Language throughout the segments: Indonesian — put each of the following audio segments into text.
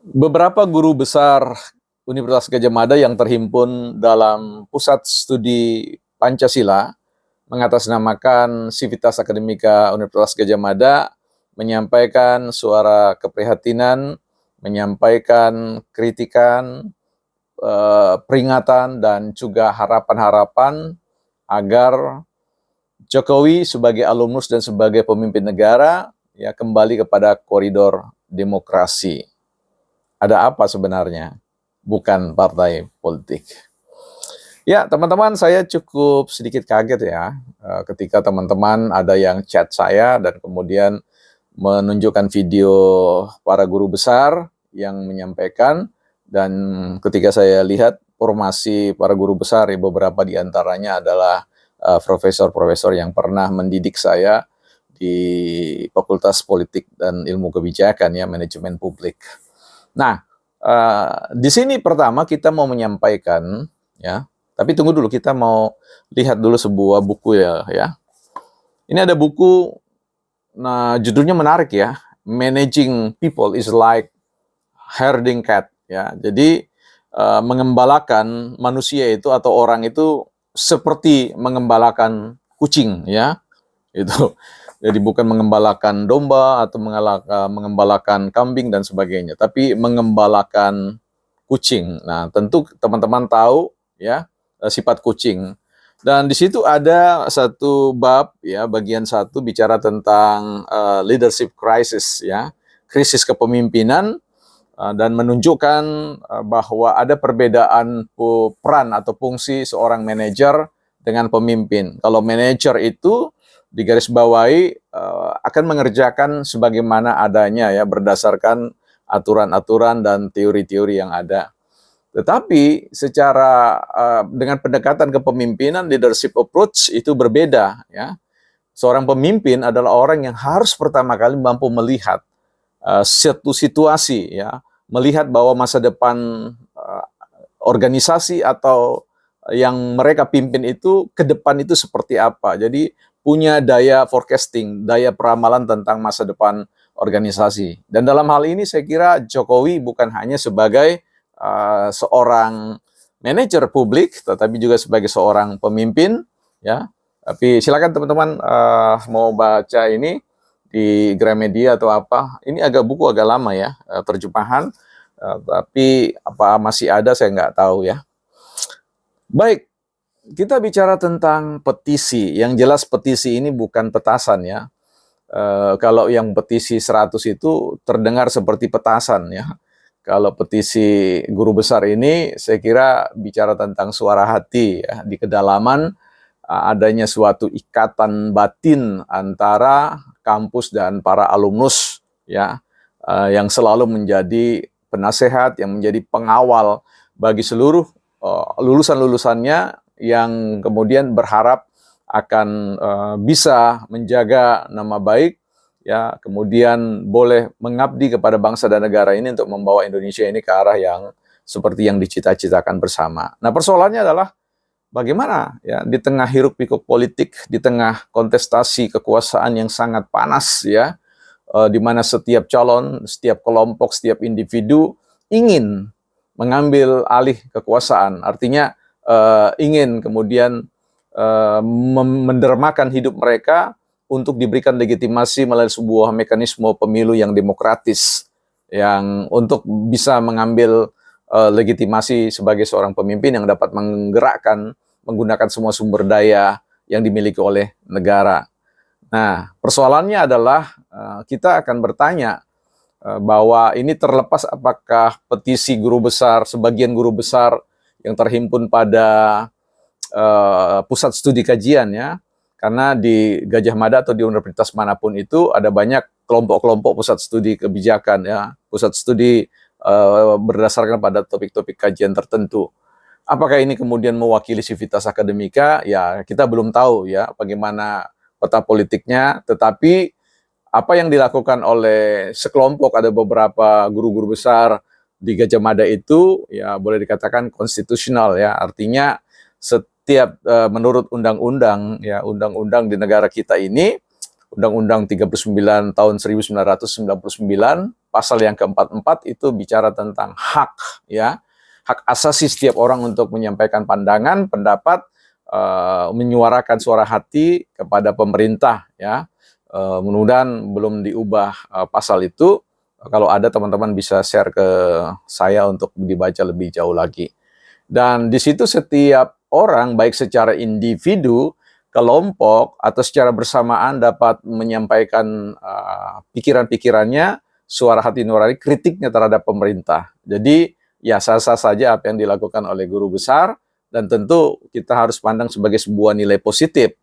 Beberapa guru besar Universitas Gadjah Mada yang terhimpun dalam Pusat Studi Pancasila mengatasnamakan Civitas Akademika Universitas Gadjah Mada menyampaikan suara keprihatinan, menyampaikan kritikan, peringatan dan juga harapan-harapan agar Jokowi sebagai alumnus dan sebagai pemimpin negara ya kembali kepada koridor demokrasi. Ada apa sebenarnya? Bukan partai politik. Ya, teman-teman, saya cukup sedikit kaget ya ketika teman-teman ada yang chat saya dan kemudian menunjukkan video para guru besar yang menyampaikan, dan ketika saya lihat formasi para guru besar, ya beberapa di antaranya adalah profesor-profesor yang pernah mendidik saya di Fakultas Politik dan Ilmu Kebijakan ya, manajemen publik. Nah, di sini pertama kita mau menyampaikan ya, tapi tunggu dulu, kita mau lihat dulu sebuah buku ya. Ini ada buku, nah judulnya menarik ya, Managing People is like Herding Cat ya. Jadi mengembalakan manusia itu atau orang itu seperti mengembalakan kucing ya. Itu. Jadi bukan mengembalakan domba atau mengembalakan kambing dan sebagainya, tapi mengembalakan kucing. Nah, tentu teman-teman tahu ya sifat kucing. Dan di situ ada satu bab ya, bagian satu bicara tentang leadership crisis ya, krisis kepemimpinan, dan menunjukkan bahwa ada perbedaan peran atau fungsi seorang manajer dengan pemimpin. Kalau manajer itu digarisbawahi akan mengerjakan sebagaimana adanya ya, berdasarkan aturan-aturan dan teori-teori yang ada. Tetapi secara dengan pendekatan kepemimpinan, leadership approach itu berbeda ya. Seorang pemimpin adalah orang yang harus pertama kali mampu melihat suatu situasi ya, melihat bahwa masa depan organisasi atau yang mereka pimpin itu ke depan itu seperti apa. Jadi punya daya forecasting, daya peramalan tentang masa depan organisasi. Dan dalam hal ini saya kira Jokowi bukan hanya sebagai seorang manajer publik, tetapi juga sebagai seorang pemimpin ya. Tapi silakan teman-teman mau baca ini di Gramedia atau apa. Ini buku agak lama ya, terjemahan. Tapi apa masih ada saya nggak tahu ya. Baik, kita bicara tentang petisi. Yang jelas petisi ini bukan petasan ya. Kalau yang petisi 100 itu terdengar seperti petasan ya. Kalau petisi guru besar ini saya kira bicara tentang suara hati ya, di kedalaman adanya suatu ikatan batin antara kampus dan para alumnus ya, yang selalu menjadi penasehat, yang menjadi pengawal bagi seluruh lulusan-lulusannya yang kemudian berharap akan bisa menjaga nama baik ya, kemudian boleh mengabdi kepada bangsa dan negara ini untuk membawa Indonesia ini ke arah yang seperti yang dicita-citakan bersama. Nah, persoalannya adalah bagaimana ya di tengah hiruk-pikuk politik, di tengah kontestasi kekuasaan yang sangat panas ya, di mana setiap calon, setiap kelompok, setiap individu ingin mengambil alih kekuasaan. Artinya ingin kemudian mendermakan hidup mereka untuk diberikan legitimasi melalui sebuah mekanisme pemilu yang demokratis, yang untuk bisa mengambil legitimasi sebagai seorang pemimpin yang dapat menggerakkan, menggunakan semua sumber daya yang dimiliki oleh negara. Nah, persoalannya adalah kita akan bertanya bahwa ini terlepas apakah petisi guru besar, sebagian guru besar yang terhimpun pada pusat studi kajian ya, karena di Gadjah Mada atau di universitas manapun itu ada banyak kelompok-kelompok pusat studi kebijakan ya, pusat studi berdasarkan pada topik-topik kajian tertentu. Apakah ini kemudian mewakili Civitas Akademika? Ya, kita belum tahu ya bagaimana peta politiknya, tetapi apa yang dilakukan oleh sekelompok, ada beberapa guru-guru besar di Gadjah Mada itu ya boleh dikatakan konstitusional ya, artinya setiap menurut undang-undang ya, undang-undang di negara kita ini, Undang-Undang 39 tahun 1999 pasal yang ke-44 itu bicara tentang hak, ya, hak asasi setiap orang untuk menyampaikan pandangan, pendapat, menyuarakan suara hati kepada pemerintah, ya. Mudah-mudahan belum diubah pasal itu. Kalau ada, teman-teman bisa share ke saya untuk dibaca lebih jauh lagi. Dan di situ setiap orang, baik secara individu, kelompok, atau secara bersamaan dapat menyampaikan pikiran-pikirannya, suara hati nurani, kritiknya terhadap pemerintah. Jadi, ya sah-sah saja apa yang dilakukan oleh guru besar, dan tentu kita harus pandang sebagai sebuah nilai positif,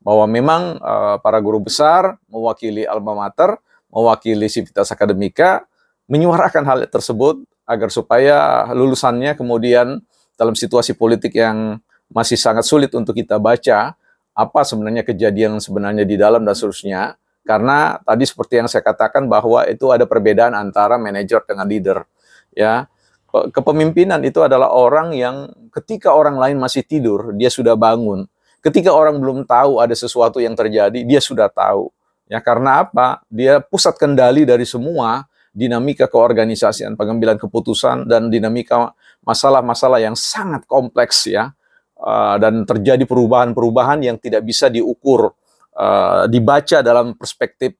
bahwa memang para guru besar mewakili alma mater, mewakili Civitas Akademika, menyuarakan hal tersebut agar supaya lulusannya kemudian dalam situasi politik yang masih sangat sulit untuk kita baca, apa sebenarnya kejadian sebenarnya di dalam dan seterusnya. Karena tadi seperti yang saya katakan bahwa itu ada perbedaan antara manajer dengan leader. Ya, kepemimpinan itu adalah orang yang ketika orang lain masih tidur, dia sudah bangun. Ketika orang belum tahu ada sesuatu yang terjadi, dia sudah tahu. Ya, karena apa? Dia pusat kendali dari semua dinamika keorganisasian, pengambilan keputusan, dan dinamika masalah-masalah yang sangat kompleks, ya, dan terjadi perubahan-perubahan yang tidak bisa diukur, dibaca dalam perspektif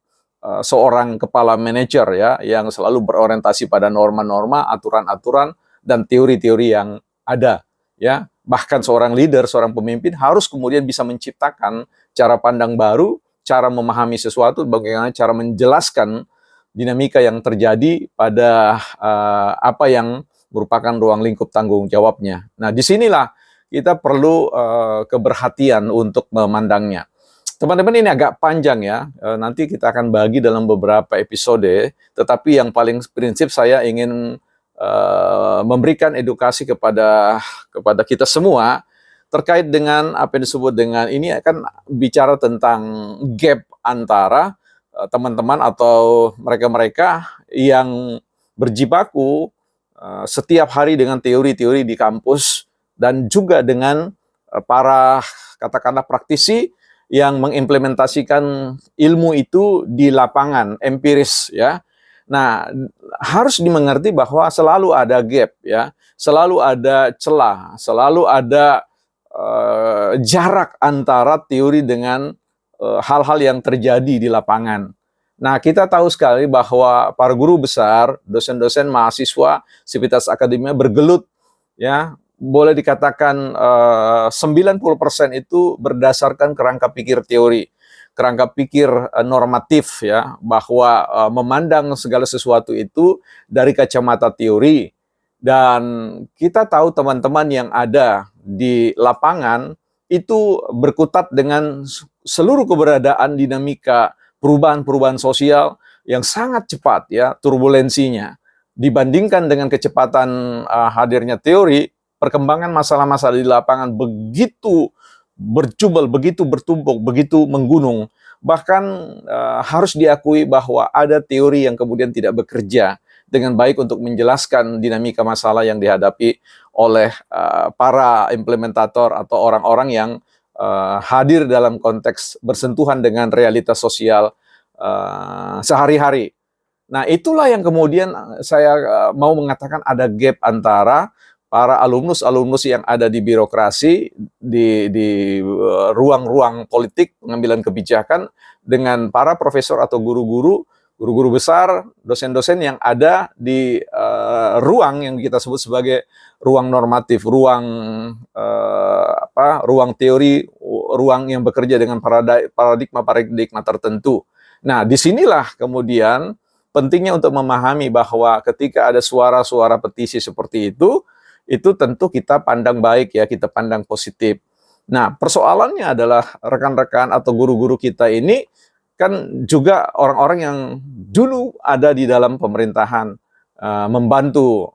seorang kepala manajer, ya, yang selalu berorientasi pada norma-norma, aturan-aturan, dan teori-teori yang ada, ya. Bahkan seorang leader, seorang pemimpin harus kemudian bisa menciptakan cara pandang baru, cara memahami sesuatu, bagaimana cara menjelaskan dinamika yang terjadi pada apa yang merupakan ruang lingkup tanggung jawabnya. Nah, disinilah kita perlu keberhatian untuk memandangnya. Teman-teman, ini agak panjang, ya. Nanti kita akan bagi dalam beberapa episode, tetapi yang paling prinsip saya ingin memberikan edukasi kepada kita semua terkait dengan apa yang disebut dengan ini akan bicara tentang gap antara teman-teman atau mereka-mereka yang berjibaku setiap hari dengan teori-teori di kampus, dan juga dengan para katakanlah praktisi yang mengimplementasikan ilmu itu di lapangan empiris, ya. Nah, harus dimengerti bahwa selalu ada gap, ya, selalu ada celah, selalu ada jarak antara teori dengan hal-hal yang terjadi di lapangan. Nah, kita tahu sekali bahwa para guru besar, dosen-dosen, mahasiswa, Civitas Akademia bergelut, ya, boleh dikatakan 90% itu berdasarkan kerangka pikir teori, kerangka pikir normatif, ya, bahwa memandang segala sesuatu itu dari kacamata teori. Dan kita tahu teman-teman yang ada di lapangan itu berkutat dengan seluruh keberadaan dinamika perubahan-perubahan sosial yang sangat cepat, ya, turbulensinya. Dibandingkan dengan kecepatan hadirnya teori, perkembangan masalah-masalah di lapangan begitu berjubel, begitu bertumpuk, begitu menggunung. Bahkan harus diakui bahwa ada teori yang kemudian tidak bekerja dengan baik untuk menjelaskan dinamika masalah yang dihadapi oleh para implementator atau orang-orang yang hadir dalam konteks bersentuhan dengan realitas sosial sehari-hari. Nah, itulah yang kemudian saya mau mengatakan ada gap antara para alumnus-alumnus yang ada di birokrasi, di ruang-ruang politik, pengambilan kebijakan, dengan para profesor atau guru-guru besar, dosen-dosen yang ada di ruang yang kita sebut sebagai ruang normatif, ruang teori, ruang yang bekerja dengan paradigma tertentu. Nah, disinilah kemudian pentingnya untuk memahami bahwa ketika ada suara-suara petisi seperti itu tentu kita pandang baik, ya, kita pandang positif. Nah, persoalannya adalah rekan-rekan atau guru-guru kita ini kan juga orang-orang yang dulu ada di dalam pemerintahan, membantu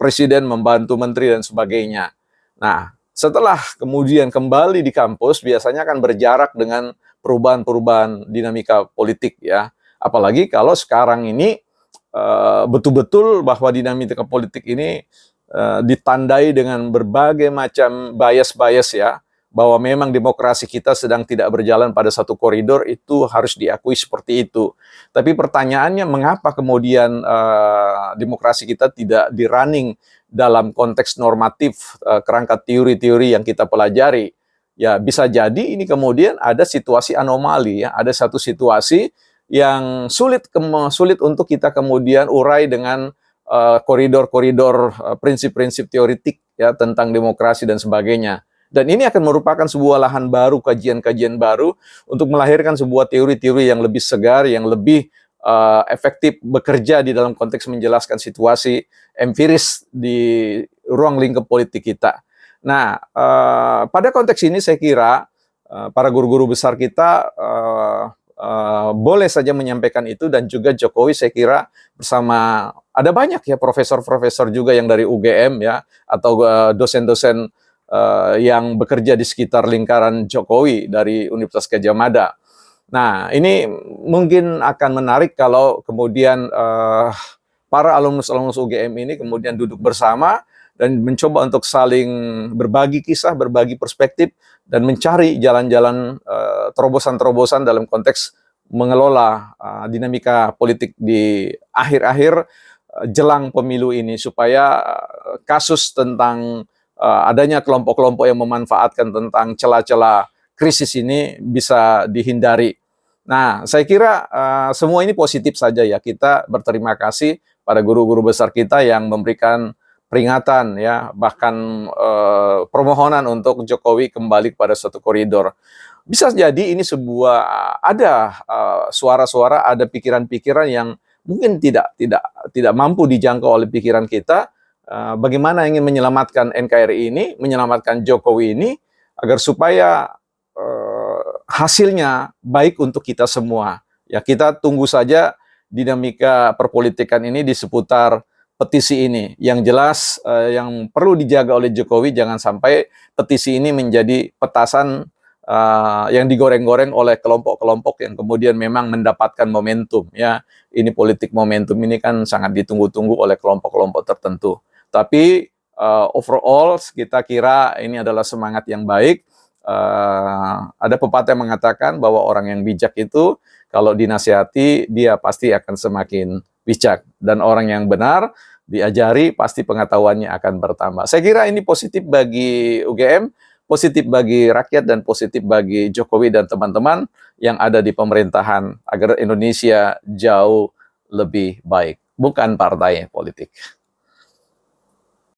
presiden, membantu menteri, dan sebagainya. Nah, setelah kemudian kembali di kampus, biasanya akan berjarak dengan perubahan-perubahan dinamika politik, ya. Apalagi kalau sekarang ini betul-betul bahwa dinamika politik ini ditandai dengan berbagai macam bias-bias, ya. bahwa memang demokrasi kita sedang tidak berjalan pada satu koridor, itu harus diakui seperti itu. Tapi pertanyaannya, mengapa kemudian demokrasi kita tidak di-running dalam konteks normatif, kerangka teori-teori yang kita pelajari? Ya, bisa jadi ini kemudian ada situasi anomali, ya, ada satu situasi yang sulit untuk kita kemudian urai dengan koridor-koridor prinsip-prinsip teoritik ya tentang demokrasi dan sebagainya. Dan ini akan merupakan sebuah lahan baru, kajian-kajian baru untuk melahirkan sebuah teori-teori yang lebih segar, yang lebih efektif bekerja di dalam konteks menjelaskan situasi empiris di ruang lingkup politik kita. Nah, pada konteks ini saya kira para guru-guru besar kita boleh saja menyampaikan itu, dan juga Jokowi saya kira bersama ada banyak ya profesor-profesor juga yang dari UGM ya, atau dosen-dosen yang bekerja di sekitar lingkaran Jokowi dari Universitas Gadjah Mada. Nah, ini mungkin akan menarik kalau kemudian para alumnus-alumnus UGM ini kemudian duduk bersama dan mencoba untuk saling berbagi kisah, berbagi perspektif, dan mencari jalan-jalan terobosan-terobosan dalam konteks mengelola dinamika politik di akhir-akhir jelang pemilu ini, supaya kasus tentang adanya kelompok-kelompok yang memanfaatkan tentang celah-celah krisis ini bisa dihindari. Nah, saya kira semua ini positif saja ya. Kita berterima kasih pada guru-guru besar kita yang memberikan peringatan ya, bahkan permohonan untuk Jokowi kembali kepada suatu koridor. Bisa jadi ini sebuah ada suara-suara, ada pikiran-pikiran yang mungkin tidak mampu dijangkau oleh pikiran kita. Bagaimana ingin menyelamatkan NKRI ini, menyelamatkan Jokowi ini, agar supaya hasilnya baik untuk kita semua. Ya, kita tunggu saja dinamika perpolitikan ini di seputar petisi ini. Yang jelas yang perlu dijaga oleh Jokowi, jangan sampai petisi ini menjadi petasan yang digoreng-goreng oleh kelompok-kelompok yang kemudian memang mendapatkan momentum. Ya, ini politik momentum ini kan sangat ditunggu-tunggu oleh kelompok-kelompok tertentu. Tapi overall kita kira ini adalah semangat yang baik. Ada pepatah yang mengatakan bahwa orang yang bijak itu kalau dinasihati dia pasti akan semakin bijak, dan orang yang benar diajari pasti pengetahuannya akan bertambah. Saya kira ini positif bagi UGM, positif bagi rakyat, dan positif bagi Jokowi dan teman-teman yang ada di pemerintahan agar Indonesia jauh lebih baik, bukan partai politik.